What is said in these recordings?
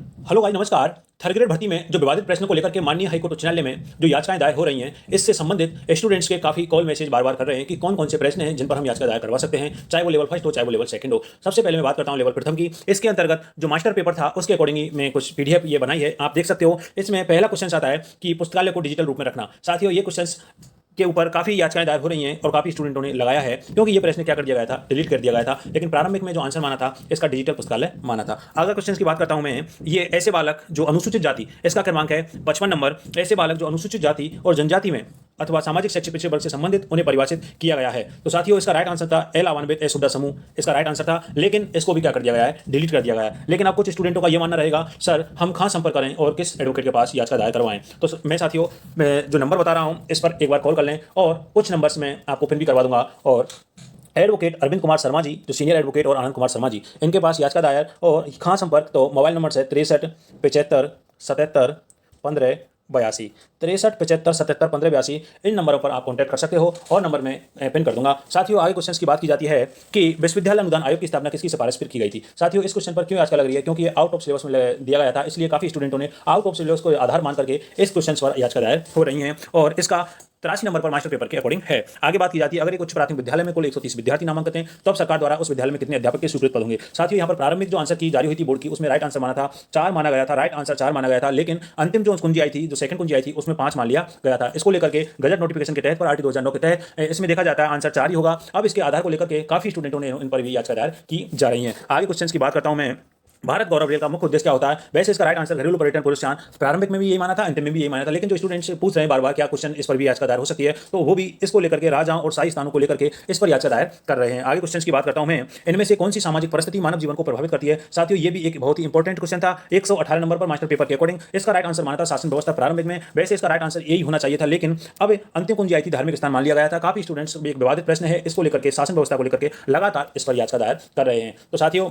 Hello भाई नमस्कार। Third grade भर्ती में जो विवादित प्रश्न को लेकर के माननीय हाईकोर्ट उच्च न्यायालय में जो याचिकाएं दायर हो रही हैं, इससे संबंधित स्टूडेंट्स के काफी कॉल मैसेज बार बार कर रहे हैं कि कौन कौन से प्रश्न हैं जिन पर हम याचिका दायर करवा सकते हैं, चाहे वो लेवल फर्स्ट हो चाहे वो लेवल सेकंड हो। सबसे पहले मैं बात करता हूं लेवल प्रथम की। इसके अंतर्गत जो मास्टर पेपर था उसके अकॉर्डिंग में कुछ पीडीएफ ये बनाई है, आप देख सकते हो। इसमें पहला क्वेश्चन आता है कि पुस्तकालय को डिजिटल रूप में रखना। साथियों, ये क्वेश्चन के ऊपर काफी याचिकाएं दायर हो रही हैं और काफी स्टूडेंटों ने लगाया है, क्योंकि ये प्रश्न क्या कर दिया गया था, डिलीट कर दिया गया था। लेकिन प्रारंभिक में जो आंसर माना था इसका डिजिटल पुस्तकालय माना था। अगर क्वेश्चन की बात करता हूं मैं, ये ऐसे बालक जो अनुसूचित जाति, इसका क्रमांक है 55 नंबर। ऐसे बालक जो अनुसूचित जाति और जनजाति में अथवा सामाजिक शैक्षिक पिछड़े वर्ग से संबंधित उन्हें परिभाषित किया गया है। तो साथियों, इसका राइट आंसर था एल आवान्वित सुविधा समूह, इसका राइट आंसर था। लेकिन इसको भी क्या कर दिया गया है, डिलीट कर दिया गया है। लेकिन अब कुछ स्टूडेंटों का यह मानना रहेगा, सर हम कहां संपर्क करें और किस एडवोकेट के पास याचिका दायर करवाएं। तो मैं साथियों, मैं जो नंबर बता रहा हूं इस पर एक बार कॉल कर लें और कुछ नंबर्स में आपको पिन भी करवा दूंगा। और एडवोकेट अरविंद कुमार शर्मा जी, जो सीनियर एडवोकेट, और आनंद कुमार शर्मा जी, इनके पास याचिका दायर। और कहाँ संपर्क, तो मोबाइल नंबर है 63 75 77 15 82, 63 75 77 15 82। इन नंबरों पर आप कॉन्टैक्ट कर सकते हो और नंबर में पिन कर दूंगा। साथियों, आगे क्वेश्चन की बात की जाती है कि विश्वविद्यालय अनुदान आयोग की स्थापना किसकी सिफारिश पर की गई थी। साथियों, इस क्वेश्चन पर क्यों आजकल लग रही है, क्योंकि ये आउट ऑफ सिलेबस में दिया गया था, इसलिए काफी स्टूडेंटों ने आउट ऑफ सिलेबस को आधार मान करके इस क्वेश्चन पर याचिका दायर हो रही है। और इसका 83 नंबर पर मास्टर पेपर के अकॉर्डिंग है। आगे बात की जाती है, अगर एक उच्च प्राथमिक विद्यालय में कुल 130 विद्यार्थी नामांकित हैं, तो अब सरकार द्वारा उस विद्यालय में कितने अध्यापक के स्वीकृत पद होंगे। साथियों, यहाँ पर प्रारंभिक जो आंसर की जारी हुई थी बोर्ड की, उसमें राइट आंसर माना था 4 माना गया था, राइट आंसर 4 माना गया था। लेकिन अंतिम जो कुंजी आई थी, जो सेकंड कुंजी आई थी, उसमें 5 मान लिया गया था। इसको लेकर के गजट नोटिफिकेशन के तहत पर आरटी 2009 के तहत इसमें देखा जाता है आंसर 4 ही होगा। अब इसके आधार को लेकर के काफी स्टूडेंटों ने इन पर भी याचिका दायर की जा रही है। आगे क्वेश्चन की बात करता हूं मैं, भारत गौरव रेल का मुख्य उद्देश्य क्या होता है। वैसे इसका राइट आंसर घरेलू पर्यटन प्रोत्साहन, प्रारंभिक में भी यही माना था, अंतिम में भी यही माना था। लेकिन जो स्टूडेंट्स पूछ रहे हैं बार बार क्या क्वेश्चन इस पर भी याचिका दायर हो सकती है, तो वो भी इसको लेकर के राजाओं और शाही स्थानों को लेकर के इस पर याचिका दायर कर रहे हैं। आगे क्वेश्चन की बात करता हूं मैं, इनमें से कौन सी सामाजिक परिस्थिति मानव जीवन को प्रभावित करती है। साथियों, ये भी एक बहुत ही इंपॉर्टेंट क्वेश्चन था, 118 नंबर पर मास्टर पेपर के अकॉर्डिंग। इसका राइट आंसर माना था शासन व्यवस्था प्रारंभिक में। वैसे इसका राइट आंसर यही होना चाहिए था, लेकिन अब अंतिम कुंजी आई थी, धार्मिक स्थान मान लिया गया था। काफी स्टूडेंट्स एक विवादित प्रश्न है, इसको लेकर के शासन व्यवस्था को लेकर के लगातार इस पर याचिका दायर कर रहे हैं। तो साथियों,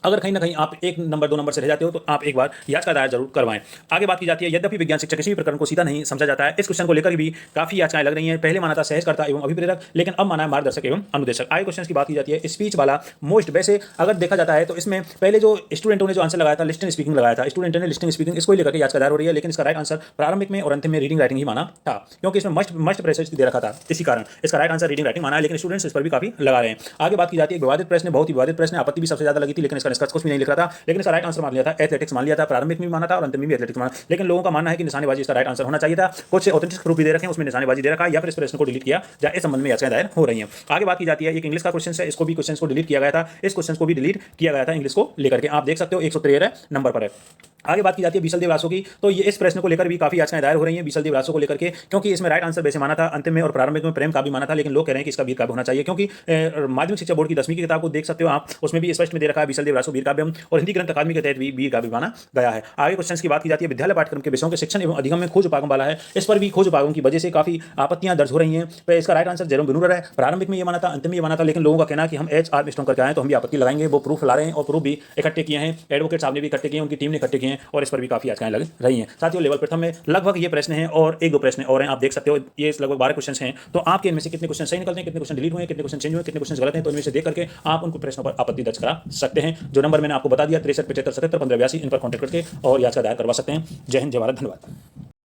अगर कहीं ना कहीं आप 1 नंबर 2 नंबर से रह जाते हो तो आप एक बार याचिका दायर जरूर करवाएं। आगे बात की जाती है, यद्यपि विज्ञान शिक्षक किसी भी प्रकरण को सीधा नहीं समझा जाता है, इस क्वेश्चन को लेकर भी काफी याचिकाएं लग रही हैं। पहले माना था सहजकर्ता एवं अभिप्रेरक, लेकिन अब माना है मार्गदर्शक एवं अनुदेशक। आगे क्वेश्चन की बात की जाती है, स्पीच वाला मोस्ट। वैसे अगर देखा जाता है तो इसमें पहले जो स्टूडेंटों ने जो आंसर लगाया था, लिस्टिंग स्पीकिंग लगाया था, स्टूडेंट ने लिस्टिंग स्पीकिंग, इसको लेकर के याचिका दायर हो रही है। लेकिन इसका राइट आंसर प्रारंभिक में और अंतिम में रीडिंग राइटिंग ही माना था, क्योंकि इसमें मस्ट प्रेशर दे रखा था, इसी कारण इसका राइट आंसर रीडिंग राइटिंग माना है। लेकिन स्टूडेंट्स इस पर भी काफी लगा रहे हैं। आगे बात की जाती है, विवादित प्रश्न, बहुत ही विवादित प्रश्न, आपत्ति भी सबसे ज्यादा लगी थी, लेकिन इसका निष्कर्ष कुछ भी नहीं लिख रहा था। लेकिन इसका राइट आंसर मान लिया था एथलेटिक्स मान लिया था, प्रारंभिक में भी माना था और अंतिम में भी एथलेटिक्स माना। लेकिन लोगों का मानना है कि निशानेबाजी इसका राइट आंसर होना चाहिए था। कुछ ऑथेंटिक प्रूफ भी दे रखे हैं, उसमें निशानेबाजी दे रखा है, या फिर इस प्रश्न को डिलीट किया जाए, इस संबंध में याचिकाएं दायर हो रही हैं। आगे बात की जाती है, एक इंग्लिश का क्वेश्चन है, इसको भी क्वेश्चन को डिलीट किया गया था, इस क्वेश्चन को भी डिलीट किया गया था इंग्लिश को लेकर के, आप देख सकते हो 113 नंबर पर है। आगे बात की जाती है बीसल देव रासो की, तो ये इस प्रश्न को लेकर भी काफी याचिकाएं दायर हो रही हैं बीसल देव रासो को लेकर के, क्योंकि इसमें राइट आंसर वैसे माना था अंतिम में और प्रारंभिक में प्रेम का भी माना था। लेकिन लोग कह रहे हैं कि इसका वीर काव्य होना चाहिए, क्योंकि माध्यमिक शिक्षा बोर्ड की 10वीं की किताब को देख सकते हो आप, उसमें भी स्पष्ट में दे रखा है बीसल देव रासो वीर काव्यम, और हिंदी ग्रंथ अकादमी के तहत भी वीर काव्य माना गया है। आगे क्वेश्चन की बात की जाती है, विद्यालय पाठ्यक्रम के विषयों के शिक्षण एवं अधिगम में खोज उपागम वाला है, इस पर भी खोज उपागम की वजह से काफी आपत्तियां दर्ज हो रही हैं। तो इसका राइट आंसर जेरोम बिनूरर है, प्रारंभिक में ये माना था, अंतिम में ये माना था। लेकिन लोगों का कहना है कि हम HR स्ट्रॉन्ग करके आए तो हम भी आपत्ति लगाएंगे, वो प्रूफ ला रहे हैं और प्रूफ भी इकट्ठे किए हैं, एडवोकेट साहब ने भी इकट्ठे किए हैं, उनकी टीम ने इकट्ठे किए हैं, और इस पर भी काफी याचिकाएं लग रही हैं। साथियों, लेवल प्रथम में लगभग ये प्रश्न हैं और 1-2 प्रश्न और हैं, आप देख सकते हो ये लगभग 12 क्वेश्चन हैं। तो आपके इनमें से कितने क्वेश्चन सही निकलते हैं, कितने क्वेश्चन डिलीट हुए, कितने क्वेश्चन चेंज हुए, कितने क्वेश्चन गलत हैं, तो इनमें से देख करके आप उन प्रश्नों पर आपत्ति दर्ज करा सकते हैं। जो नंबर मैंने आपको बता दिया 63 75 77 15 82, इन पर कॉन्टैक्ट करके और याचिका दायर करवा सकते हैं। जय हिंद, जय भारत, धन्यवाद।